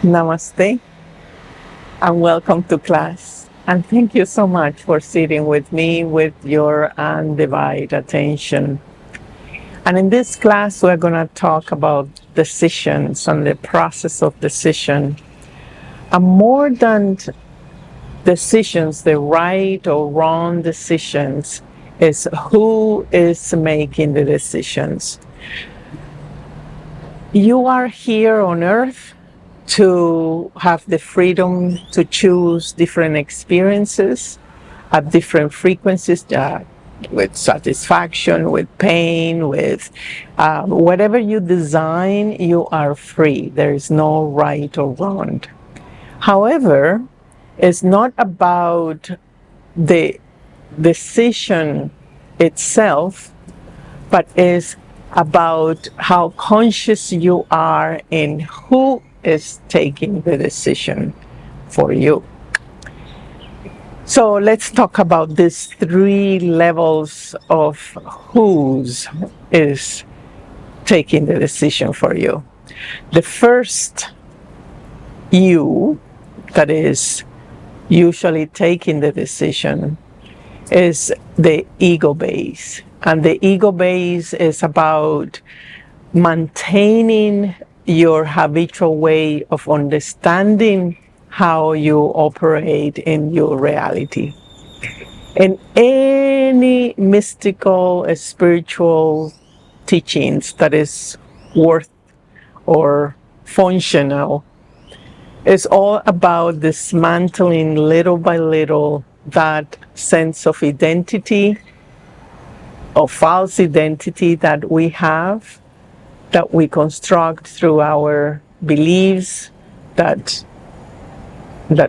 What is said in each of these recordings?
Namaste and welcome to class. And thank you so much for sitting with me with your undivided attention. And in this class, we're going to talk about decisions and the process of decision. And more than decisions, the right or wrong decisions, is who is making the decisions. You are here on earth to have the freedom to choose different experiences at different frequencies, with satisfaction, with pain, with whatever you design, you are free. There is no right or wrong. However, it's not about the decision itself, but is about how conscious you are in who is taking the decision for you. So let's talk about these three levels of whose is taking the decision for you. The first you, that is usually taking the decision, is the ego base. And the ego base is about maintaining your habitual way of understanding how you operate in your reality. In any mystical, spiritual teachings that is worth or functional, it's all about dismantling little by little that sense of identity, of false identity that we have, that we construct through our beliefs, that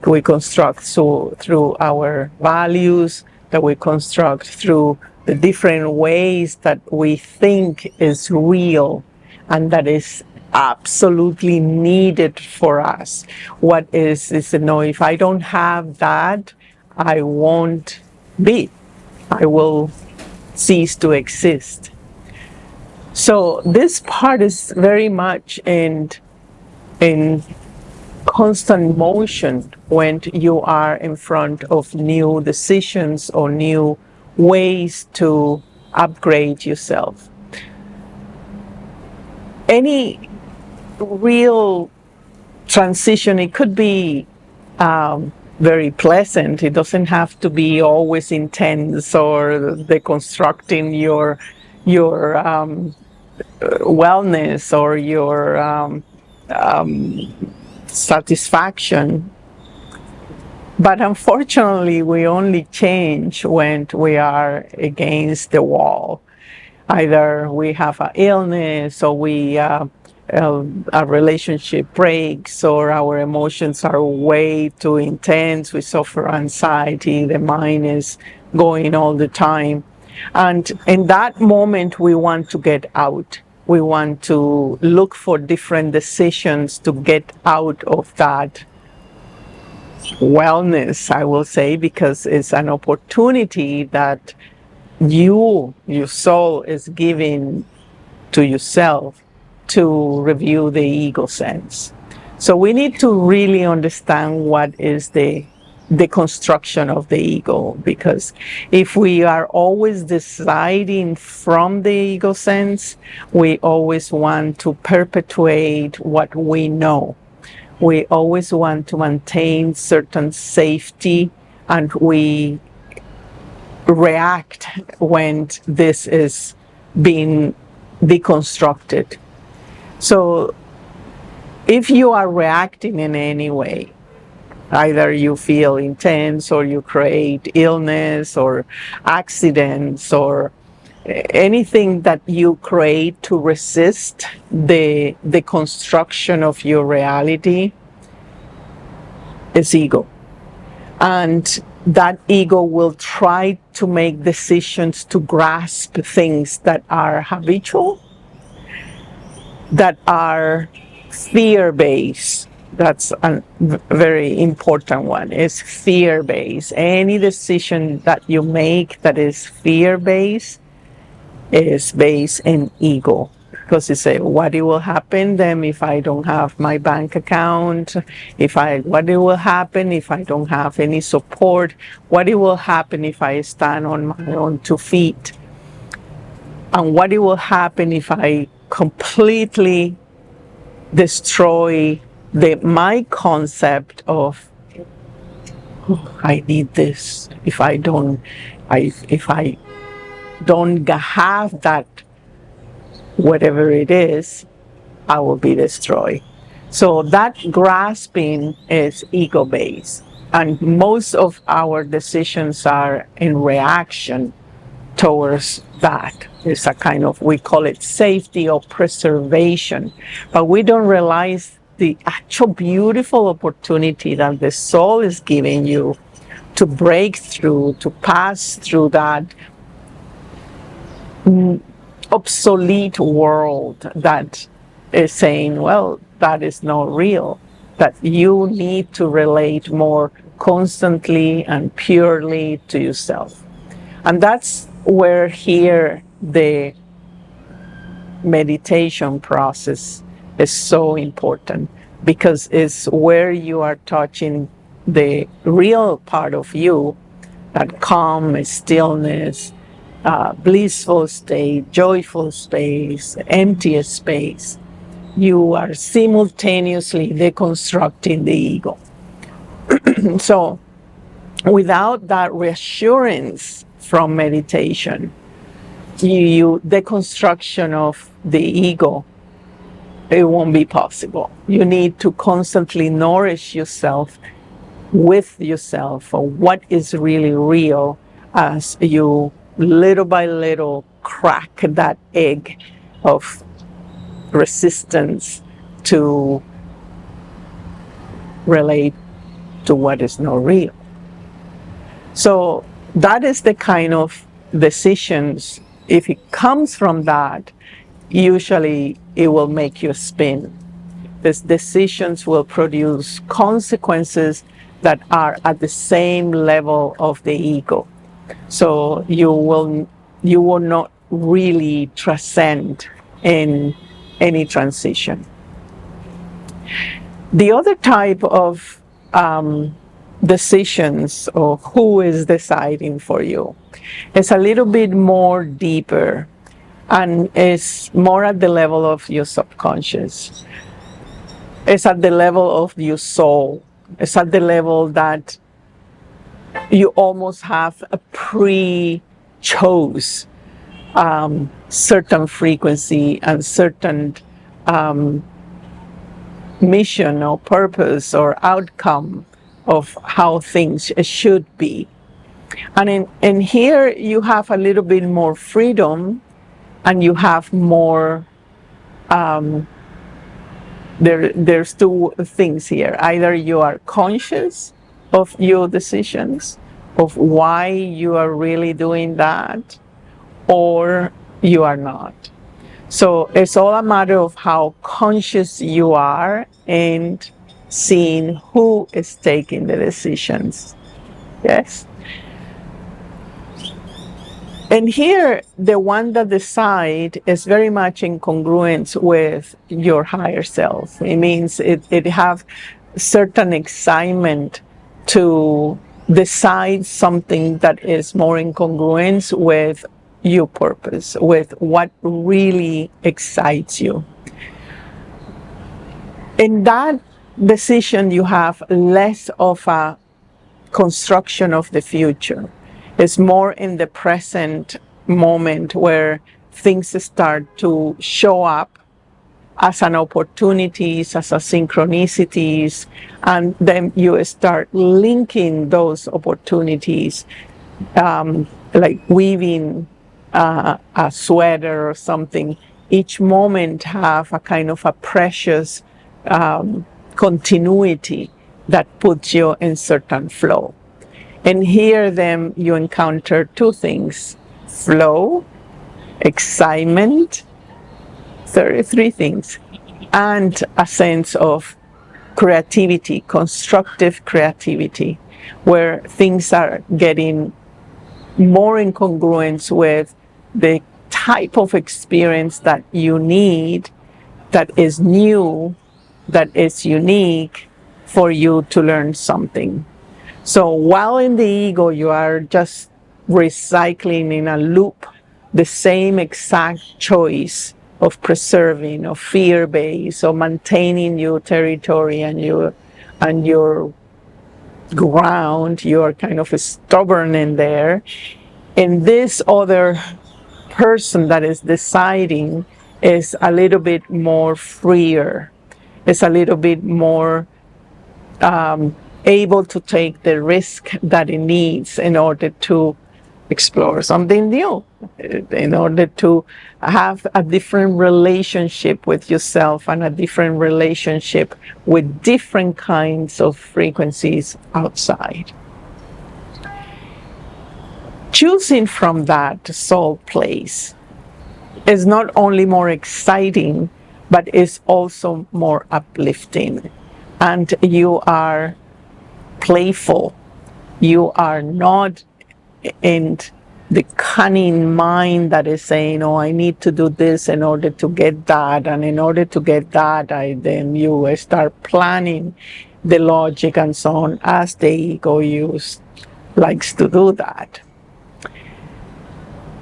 we construct through our values, that we construct through the different ways that we think is real and that is absolutely needed for us. What is no, if I don't have that, I won't be. I will cease to exist. So this part is very much in constant motion when you are in front of new decisions or new ways to upgrade yourself. Any real transition, it could be very pleasant. It doesn't have to be always intense or deconstructing your wellness or your satisfaction. But unfortunately, we only change when we are against the wall. Either we have an illness, or a relationship breaks, or our emotions are way too intense. We suffer anxiety. The mind is going all the time. And in that moment, we want to get out. We want to look for different decisions to get out of that wellness, I will say, because it's an opportunity that your soul is giving to yourself to review the ego sense. So we need to really understand what is the construction of the ego, because if we are always deciding from the ego sense, we always want to perpetuate what we know. We always want to maintain certain safety, and we react when this is being deconstructed. So if you are reacting in any way, either you feel intense or you create illness or accidents or anything that you create to resist the construction of your reality, is ego. And that ego will try to make decisions to grasp things that are habitual, that are fear-based. That's a very important one, is fear-based. Any decision that you make that is fear-based is based in ego. Because you say, what it will happen then if I don't have my bank account? What it will happen if I don't have any support? What it will happen if I stand on my own 2 feet? And what it will happen if I completely destroy my concept of, oh, I need this. If I don't have that, whatever it is, I will be destroyed. So that grasping is ego-based. And most of our decisions are in reaction towards that. It's a kind of, we call it safety or preservation. But we don't realize the actual beautiful opportunity that the soul is giving you to break through, to pass through that obsolete world that is saying, well, that is not real, that you need to relate more constantly and purely to yourself. And that's where here the meditation process is so important, because it's where you are touching the real part of you, that calm, stillness, blissful state, joyful space, empty space. You are simultaneously deconstructing the ego. So without that reassurance from meditation, deconstruction of the ego, it won't be possible. You need to constantly nourish yourself with yourself for what is really real, as you little by little crack that egg of resistance to relate to what is not real. So that is the kind of decisions, if it comes from that, usually it will make you spin. These decisions will produce consequences that are at the same level of the ego. So you will not really transcend in any transition. The other type of decisions, or who is deciding for you, is a little bit more deeper, and is more at the level of your subconscious. It's at the level of your soul. It's at the level that you almost have a pre-chose certain frequency and certain mission or purpose or outcome of how things should be. And in here you have a little bit more freedom, and you have more, there's two things here. Either you are conscious of your decisions, of why you are really doing that, or you are not. So it's all a matter of how conscious you are and seeing who is taking the decisions. Yes? And here, the one that decide is very much in congruence with your higher self. It means it have certain excitement to decide something that is more in congruence with your purpose, with what really excites you. In that decision, you have less of a construction of the future. It's more in the present moment where things start to show up as an opportunities, as a synchronicities, and then you start linking those opportunities, like weaving a sweater or something. Each moment have a kind of a precious continuity that puts you in certain flow. And here then you encounter two things: flow, excitement, 33 things, and a sense of creativity, constructive creativity, where things are getting more in congruence with the type of experience that you need, that is new, that is unique for you to learn something. So while in the ego, you are just recycling in a loop the same exact choice of preserving, of fear-based, of maintaining your territory and your ground. You're kind of stubborn in there. And this other person that is deciding is a little bit more freer. It's a little bit more able to take the risk that it needs in order to explore something new, in order to have a different relationship with yourself and a different relationship with different kinds of frequencies outside. Choosing from that soul place is not only more exciting, but is also more uplifting. And you are playful. You are not in the cunning mind that is saying, oh, I need to do this in order to get that, and in order to get that, then you start planning the logic and so on, as the ego likes to do that.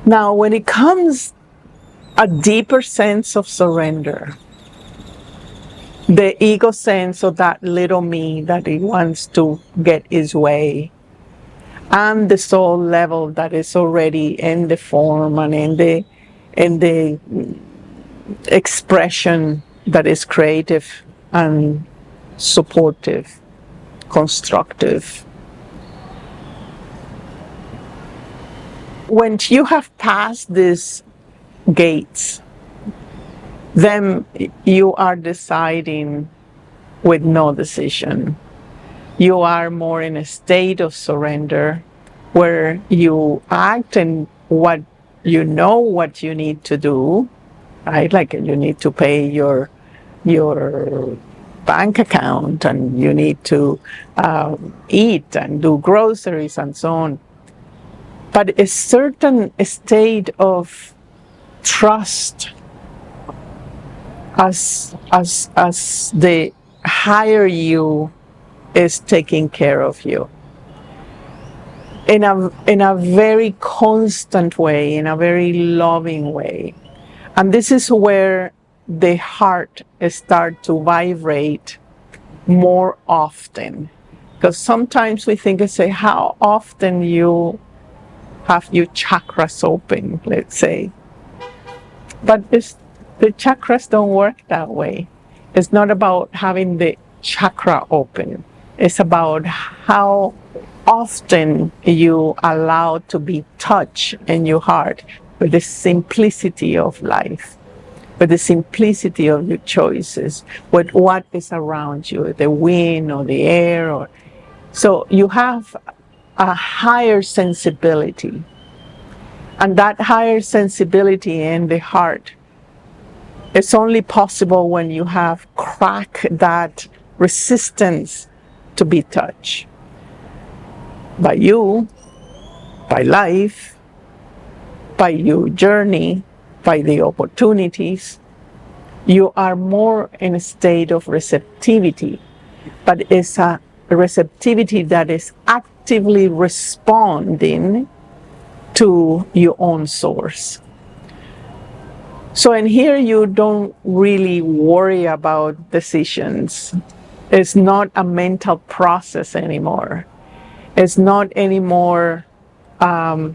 Now, when it comes a deeper sense of surrender, the ego sense of that little me that it wants to get its way, and the soul level that is already in the form and in the expression that is creative and supportive, constructive. When you have passed these gates, then you are deciding with no decision. You are more in a state of surrender where you act in what you know what you need to do, right? Like you need to pay your bank account, and you need to eat and do groceries and so on. But a certain state of trust as the higher you is taking care of you in a very constant way, in a very loving way. And this is where the heart starts to vibrate more often. Because sometimes we think and say, how often you have your chakras open, let's say. But the chakras don't work that way. It's not about having the chakra open. It's about how often you allow to be touched in your heart with the simplicity of life, with the simplicity of your choices, with what is around you, the wind or the air. So you have a higher sensibility. And that higher sensibility in the heart is only possible when you have cracked that resistance to be touched by you, by life, by your journey, by the opportunities. You are more in a state of receptivity, but it's a receptivity that is actively responding to your own source. So in here, you don't really worry about decisions. It's not a mental process anymore. It's not anymore a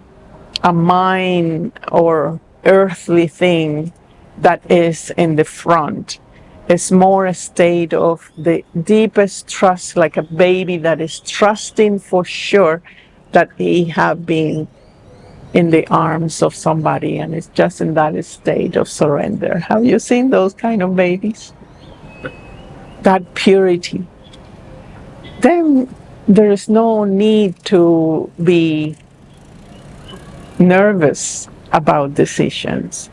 mind or earthly thing that is in the front. It's more a state of the deepest trust, like a baby that is trusting for sure that he have been in the arms of somebody, and it's just in that state of surrender. Have you seen those kind of babies? That purity. Then there is no need to be nervous about decisions.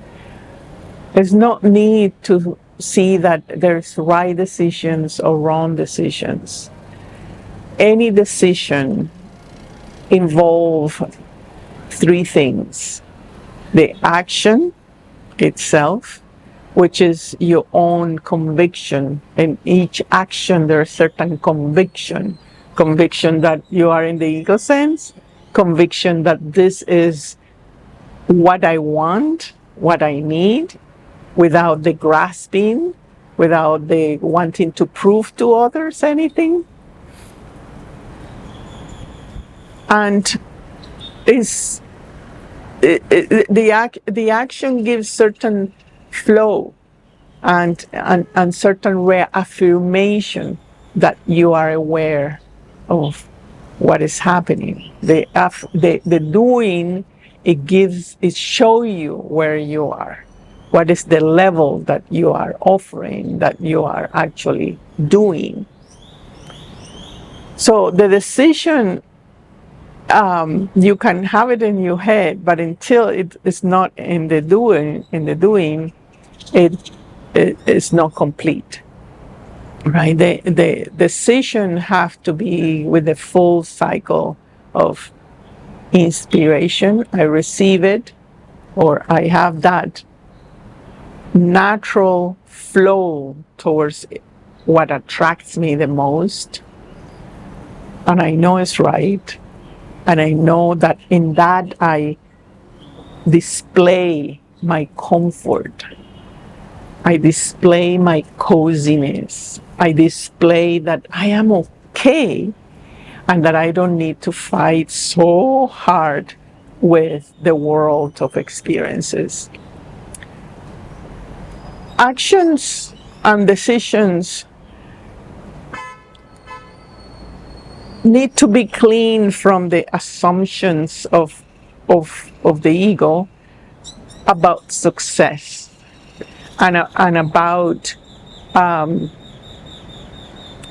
There's no need to see that there's right decisions or wrong decisions. Any decision involves three things. the action itself, which is your own conviction. In each action, there's certain conviction. Conviction that you are in the ego sense, conviction that this is what I want, what I need, without the grasping, without the wanting to prove to others anything. And the action gives certain flow and certain reaffirmation that you are aware of what is happening. The doing, it shows you where you are, what is the level that you are offering, that you are actually doing. So the decision, you can have it in your head, but until it is not in the doing, it is not complete, right? The decision have to be with the full cycle of inspiration. I receive it, or I have that natural flow towards what attracts me the most, and I know it's right. And I know that in that I display my comfort. I display my coziness. I display that I am okay and that I don't need to fight so hard with the world of experiences. Actions and decisions need to be clean from the assumptions of the ego about success and about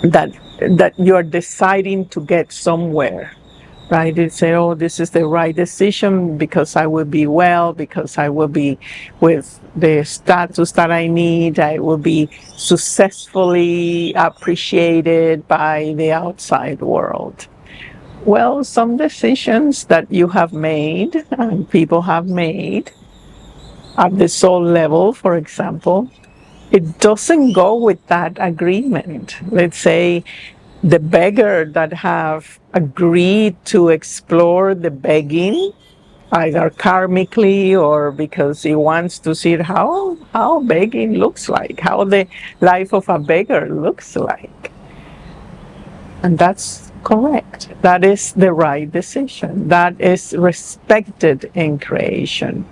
that you're deciding to get somewhere, right? You say, oh, this is the right decision because I will be well, because I will be with the status that I need, I will be successfully appreciated by the outside world. Well, some decisions that you have made and people have made at the soul level, for example, it doesn't go with that agreement. Let's say the beggar that have agreed to explore the begging, either karmically or because he wants to see how begging looks like, how the life of a beggar looks like. And that's correct. That is the right decision. That is respected in creation.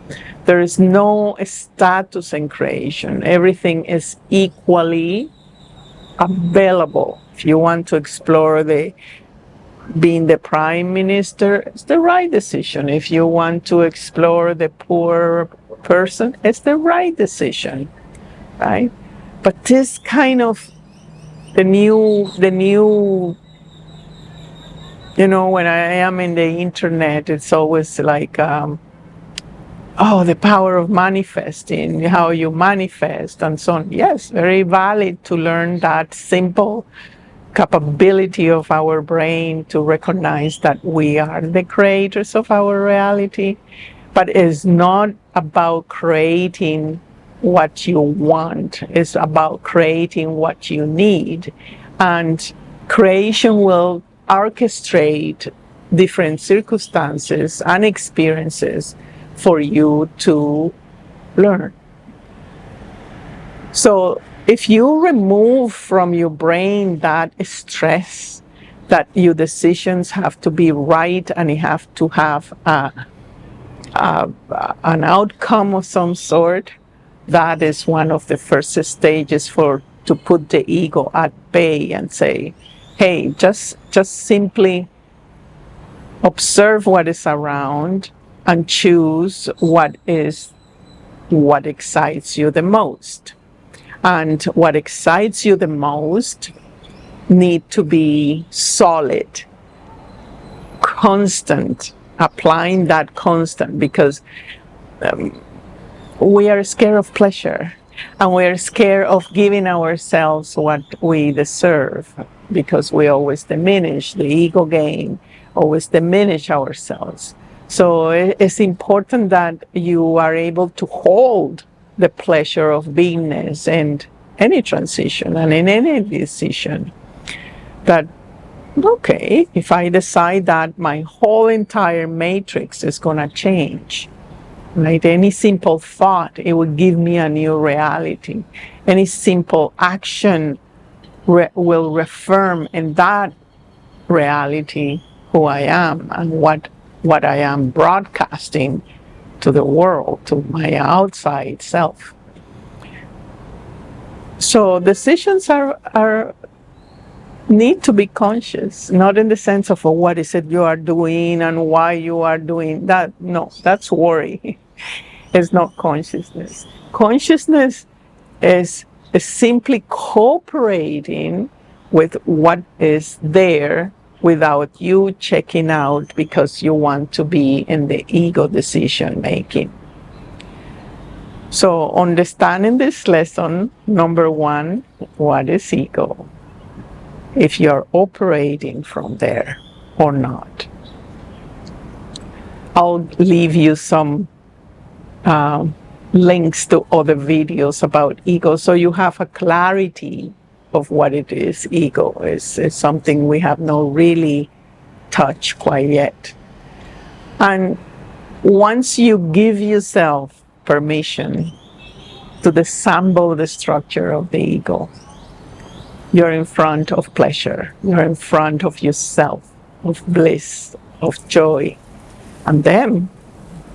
There is no status in creation. Everything is equally available. If you want to explore being the prime minister, it's the right decision. If you want to explore the poor person, it's the right decision, right? But this kind of the new, you know, when I am in the internet, it's always like, oh, the power of manifesting, how you manifest and so on. Yes, very valid to learn that simple capability of our brain to recognize that we are the creators of our reality, but it's not about creating what you want. It's about creating what you need. And creation will orchestrate different circumstances and experiences for you to learn. So if you remove from your brain that stress that your decisions have to be right and you have to have an outcome of some sort, that is one of the first stages to put the ego at bay and say, hey, just simply observe what is around and choose what excites you the most. And what excites you the most need to be solid, constant, applying that constant, because we are scared of pleasure and we are scared of giving ourselves what we deserve, because we always diminish the ego game, always diminish ourselves. So it's important that you are able to hold the pleasure of beingness in any transition and in any decision. That, okay, if I decide that my whole entire matrix is going to change, right? Any simple thought, it would give me a new reality. Any simple action will reaffirm in that reality who I am and what I am broadcasting to the world, to my outside self. So decisions are need to be conscious, not in the sense of what is it you are doing and why you are doing that. No, that's worry. It's not consciousness. Consciousness is simply cooperating with what is there without you checking out because you want to be in the ego decision making. So understanding this lesson, number one, what is ego? If you're operating from there or not. I'll leave you some links to other videos about ego so you have a clarity of what it is. Ego is something we have not really touched quite yet. And once you give yourself permission to disassemble the structure of the ego, you're in front of pleasure, you're in front of yourself, of bliss, of joy. And then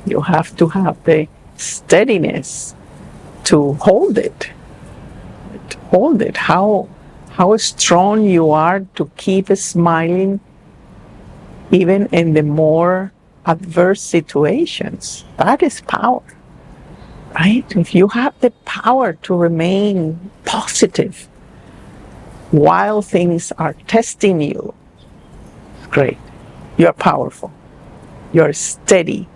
you have to have the steadiness to hold it. Hold it. How strong you are to keep smiling even in the more adverse situations. That is power, right? If you have the power to remain positive while things are testing you, great. You're powerful. You're steady,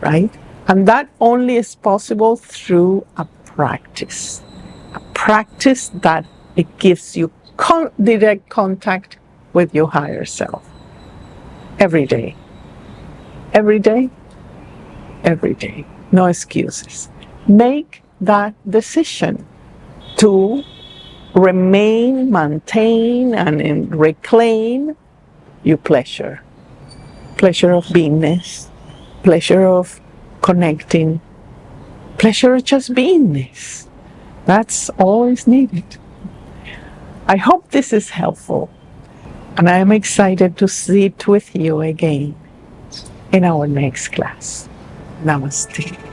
right? And that only is possible through a practice. A practice that it gives you direct contact with your higher self. Every day. Every day. Every day. No excuses. Make that decision to remain, maintain, and reclaim your pleasure. Pleasure of beingness. Pleasure of connecting. Pleasure of just beingness. That's all is needed. I hope this is helpful, and I am excited to sit with you again in our next class. Namaste.